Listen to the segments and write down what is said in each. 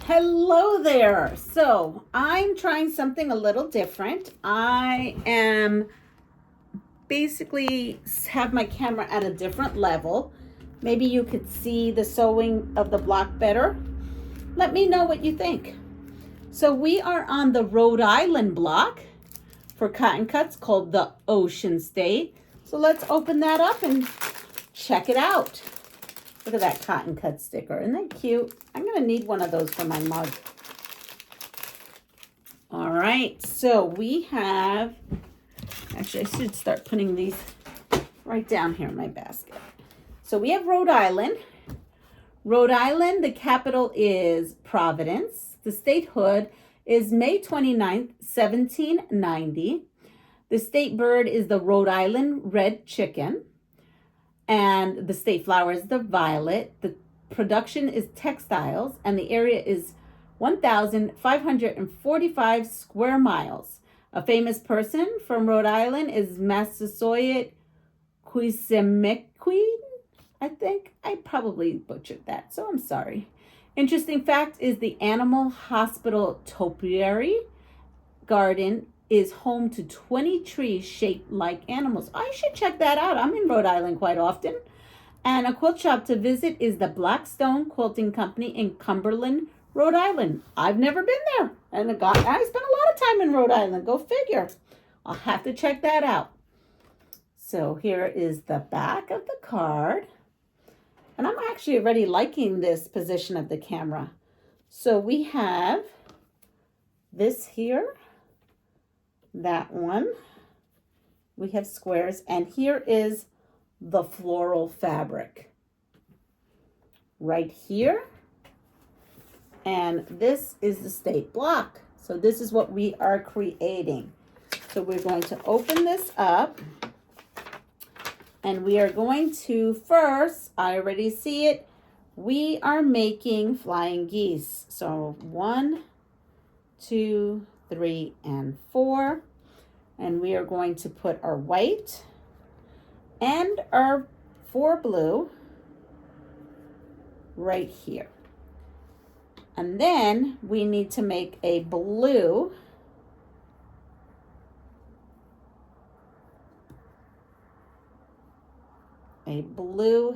Hello there. So I'm trying something a little different. I am basically have my camera at a different level. Maybe you could see the sewing of the block better. Let me know what you think. So we are on the Rhode Island block for cotton cuts called the Ocean State. So let's open that up and check it out. Look at that cotton cut sticker. Isn't that cute? I'm going to need one of those for my mug. All right, so we have, actually I should start putting these right down here in my basket. So we have Rhode Island. Rhode Island, the capital is Providence. The statehood is May 29th, 1790. The state bird is the Rhode Island red chicken. And the state flower is the violet. The production is textiles, and the area is 1,545 square miles. A famous person from Rhode Island is Massasoit Quilter. I think I probably butchered that, so I'm sorry. Interesting fact is the Animal Hospital Topiary Garden is home to 20 trees shaped like animals. I should check that out. I'm in Rhode Island quite often. And a quilt shop to visit is the Blackstone Quilting Company in Cumberland, Rhode Island. I've never been there. And I spent a lot of time in Rhode Island. Go figure. I'll have to check that out. So here is the back of the card. And I'm actually already liking this position of the camera. So we have this here. That one. We have squares, and here is the floral fabric right here, and this is the state block. So this is what we are creating. So we're going to open this up, and we are going to first, I already see it, we are making flying geese. So 1, 2, 3, and 4. And we are going to put our white and our 4 blue right here. And then we need to make a blue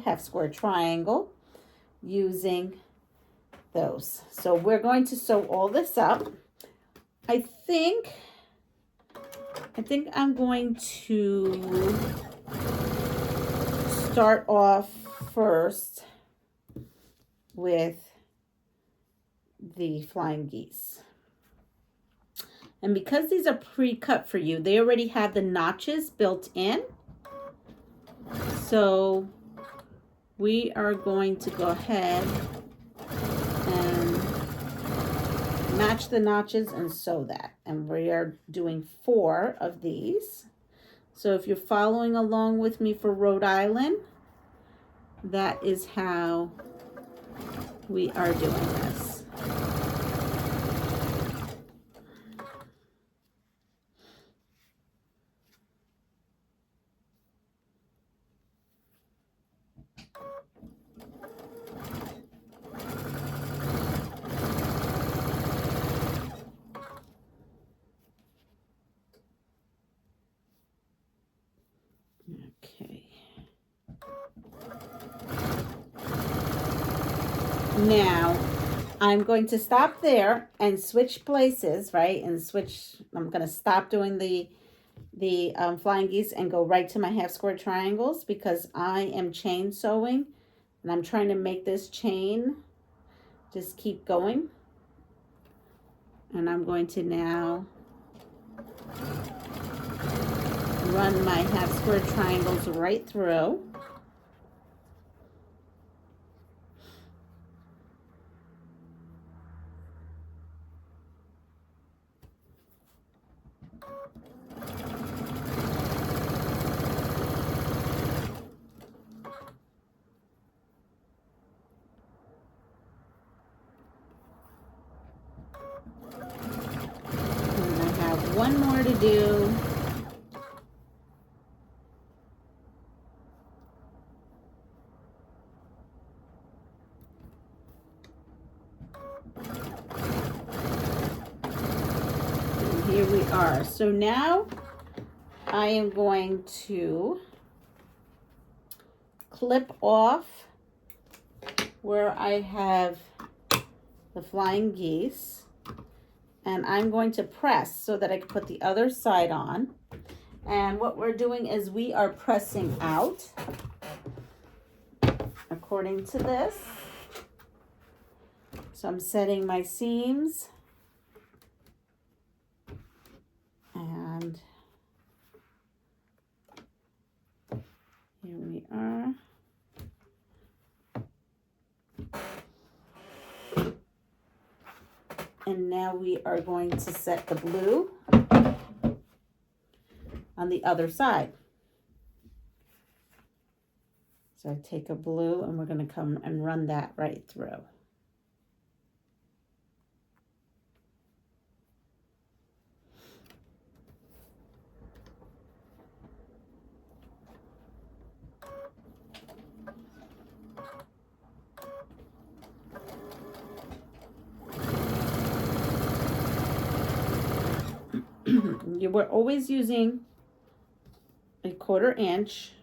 half square triangle using those. So we're going to sew all this up. I think I'm going to start off first with the flying geese. And because these are pre-cut for you, they already have the notches built in. So we are going to go ahead and match the notches and sew that. And we are doing 4 of these. So if you're following along with me for Rhode Island, that is how we are doing this. Okay. Now, I'm going to stop there and switch places, right? And switch, I'm going to stop doing the flying geese and go right to my half square triangles because I am chain sewing and I'm trying to make this chain just keep going. And I'm going to now run my half square triangles right through. And I have one more to do. here we are. So now I am going to clip off where I have the flying geese, and I'm going to press so that I can put the other side on. And what we're doing is we are pressing out according to this. So I'm setting my seams, and here we are. And now we are going to set the blue on the other side. So I take a blue and we're going to come and run that right through. We're always using a 1/4 inch.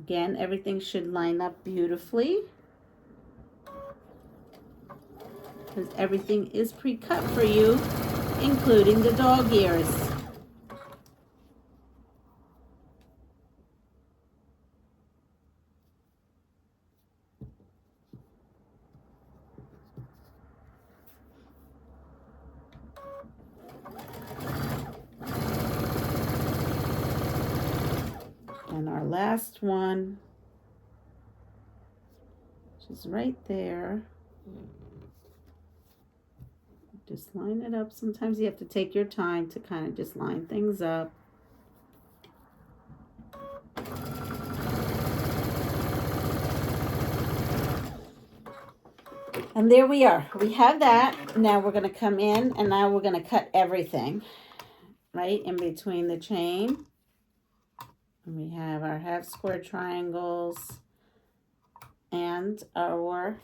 Again, everything should line up beautifully because everything is pre-cut for you, including the dog ears. And our last one, which is right there. Just line it up. Sometimes you have to take your time to kind of just line things up. And there we are. We have that. Now we're going to come in and now we're going to cut everything right in between the chain. And we have our half square triangles and our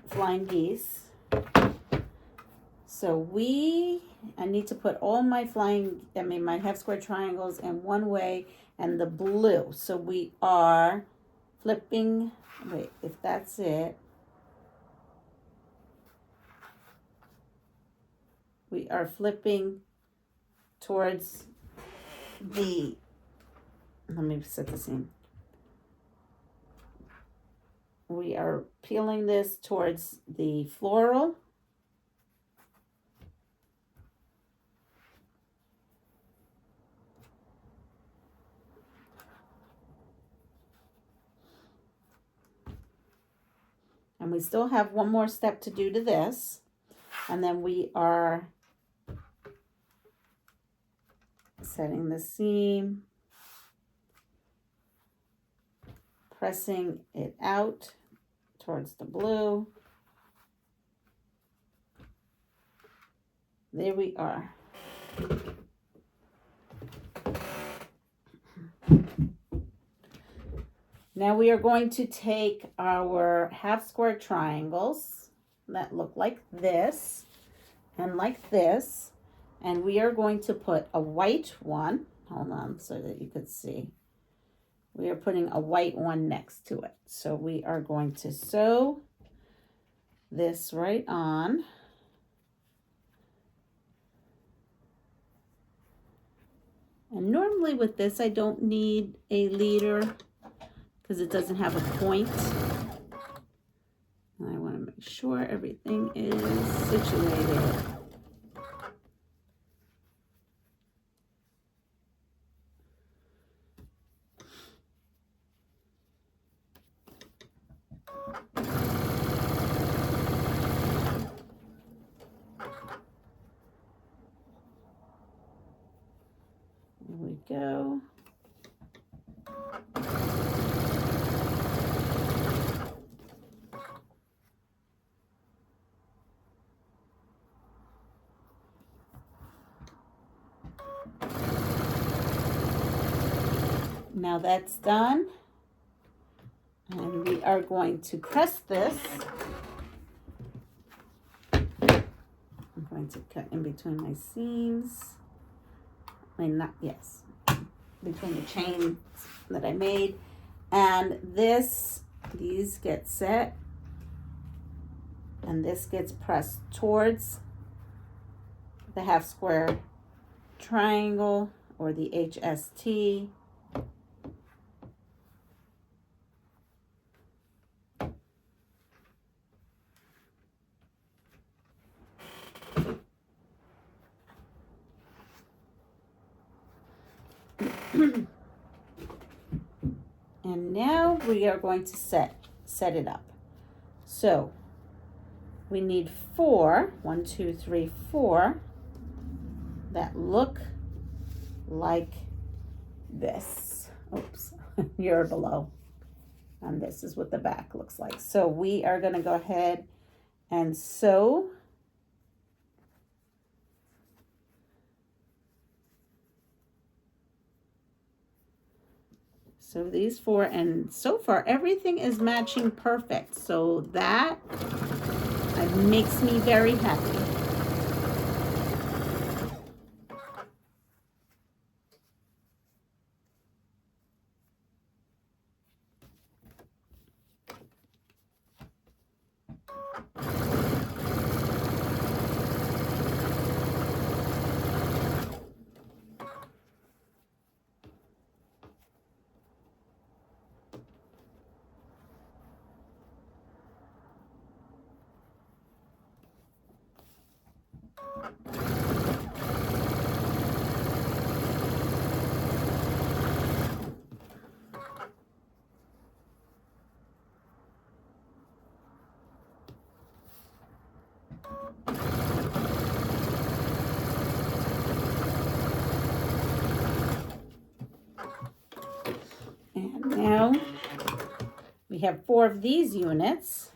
flying geese. So I need to put all my my half square triangles in one way and the blue. So we are flipping, wait, if that's it. We are flipping towards the, let me set the seam. We are peeling this towards the floral. And we still have one more step to do to this. And then we are setting the seam, pressing it out towards the blue. There we are. Now we are going to take our half square triangles that look like this and like this, and we are going to put a white one, hold on so that you could see. We are putting a white one next to it. So we are going to sew this right on. And normally with this, I don't need a leader because it doesn't have a point. And I want to make sure everything is situated. There we go. Now that's done. And we are going to press this. I'm going to cut in between my seams. Between the chains that I made. And these get set. And this gets pressed towards the half square triangle or the HST. And now we are going to set it up. So we need 4, 1, 2, 3, 4 that look like this. Oops, you're below. And this is what the back looks like. So we are going to go ahead and sew. So these 4, and so far everything is matching perfect. So that makes me very happy. And now we have 4 of these units.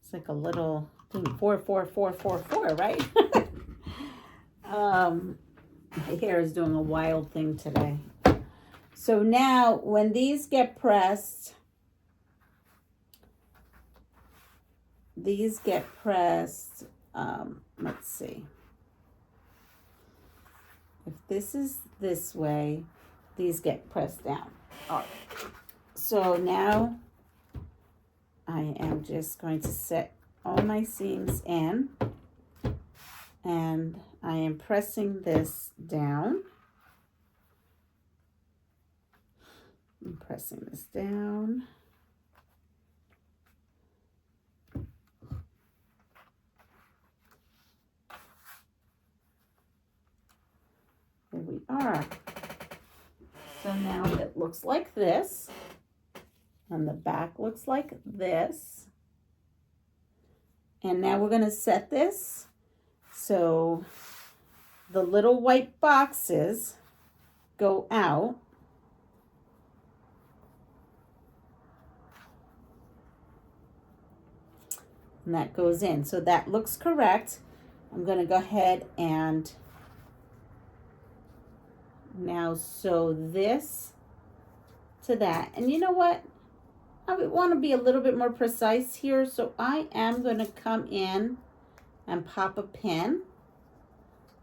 It's like a little thing, 4, 4, 4, 4, 4, right? My hair is doing a wild thing today. So now when these get pressed, let's see. If this is this way, these get pressed down. All right. So now I am just going to set all my seams in, and I am pressing this down. I'm pressing this down. There we are. So now it looks like this, and the back looks like this. And now we're going to set this so the little white boxes go out. And that goes in. So that looks correct. I'm going to go ahead and now sew this to that. And you know what? I would want to be a little bit more precise here. So I am going to come in and pop a pin.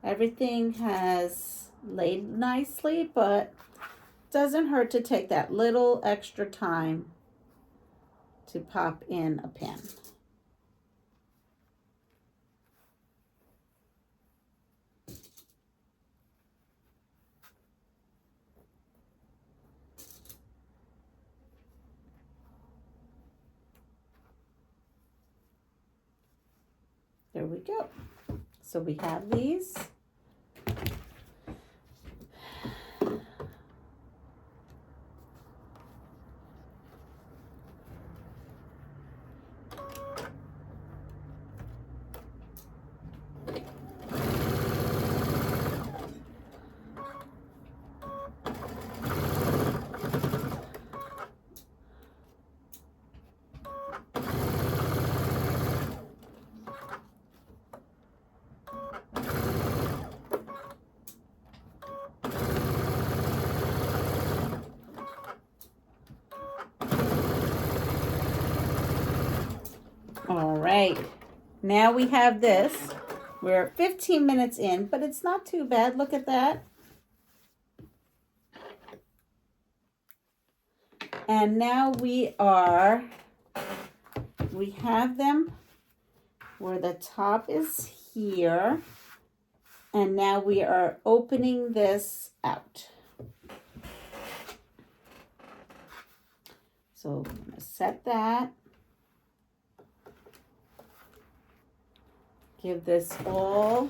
Everything has laid nicely, but it doesn't hurt to take that little extra time to pop in a pin. There we go. So we have these. All right. Now we have this. We're 15 minutes in, but it's not too bad. Look at that. And now we have them where the top is here. And now we are opening this out. So I'm going to set that. Give this all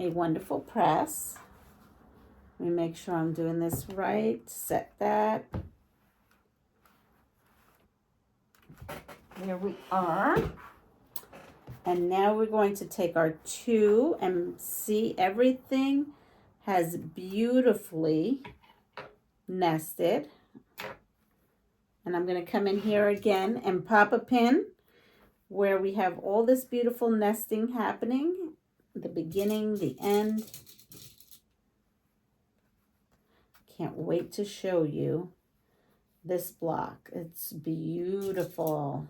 a wonderful press. Let me make sure I'm doing this right. Set that. There we are. And now we're going to take our two and see everything has beautifully nested. And I'm going to come in here again and pop a pin where we have all this beautiful nesting happening. The beginning, the end. Can't wait to show you this block. It's beautiful.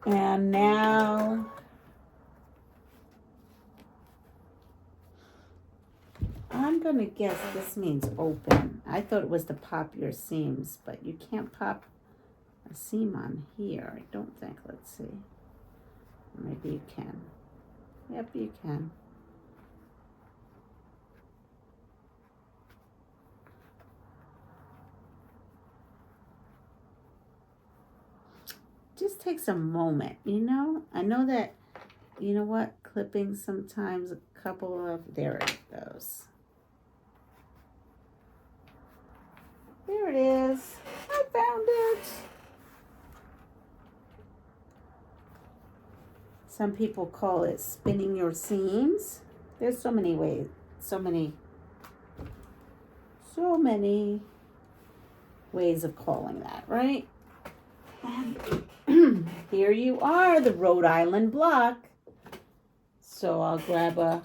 And now I'm going to guess this means open. I thought it was to pop your seams, but you can't pop a seam on here. I don't think. Let's see. Maybe you can. Yep, you can. Just takes a moment, you know. I know that, you know what, clipping sometimes a couple of, there it goes. There it is. I found it. Some people call it spinning your seams. There's so many ways, so many ways of calling that, right? And here you are, the Rhode Island block. So I'll grab a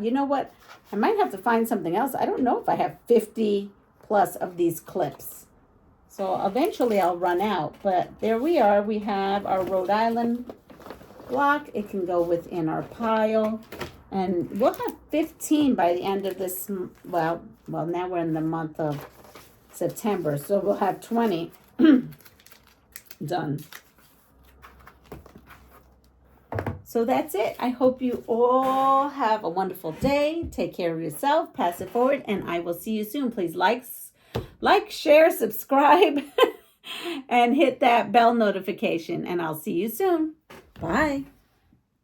you know what? I might have to find something else. I don't know if I have 50 plus of these clips. So eventually I'll run out. But there we are. We have our Rhode Island block. It can go within our pile. And we'll have 15 by the end of this, well, now we're in the month of September. So we'll have 20 done. So that's it. I hope you all have a wonderful day. Take care of yourself. Pass it forward. And I will see you soon. Please like, share, subscribe, and hit that bell notification. And I'll see you soon. Bye.